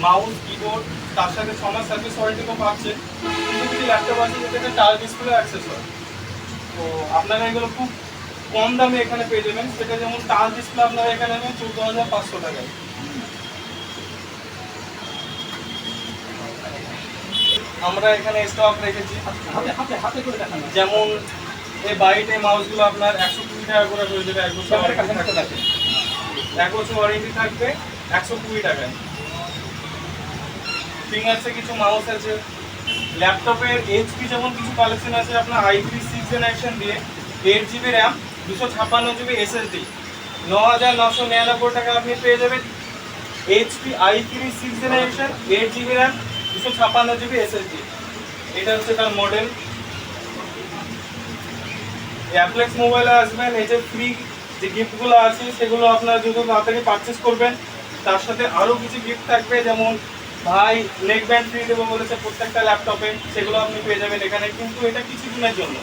Mouse keyboard, তার সাথে 6 মাস service ওয়ারেন্টিও পাচ্ছেন। কিছু কিছু ল্যাপটপ আছে যেটাতে টাচ ডিসপ্লে অ্যাক্সেস হয়, তো আপনারা এগুলো খুব কম দামে এখানে পেয়ে যাবেন। সেটা যেমন টাচ ডিসপ্লে আপনারা এখানে নেবেন 14,500 টাকায়। আমরা এখানে স্টক রেখেছি যেমন এই বাইট এই মাউসগুলো আপনার 120 টাকা করে হয়ে যাবে, 1 বছর ওয়ারেন্টি থাকবে। 1 বছর ওয়ারেন্টি থাকবে 120 টাকায়। ফিঙ্গারসে কিছু মাউস আছে, ল্যাপটপের এইচপি যেমন কিছু কালেকশন আছে আপনার i3 6th জেনারেশন দিয়ে 8GB র্যাম 256GB SSD 9,999 টাকা আপনি পেয়ে যাবেন। HP i3 6th generation 8GB RAM 256GB SSD, এটা হচ্ছে তার মডেল। অ্যাপ্লেক্স মোবাইলে আসবেন, এই যে ফ্রি যে গিফটগুলো আছে সেগুলো আপনারা যদি তাড়াতাড়ি পারচেস করবেন, তার সাথে আরও কিছু গিফট থাকবে, যেমন ভাই নেক ব্যান্ড ফ্রি দেবো বলেছে প্রত্যেকটা ল্যাপটপে, সেগুলো আপনি পেয়ে যাবেন এখানে, কিন্তু এটা কিছু দিনের জন্য।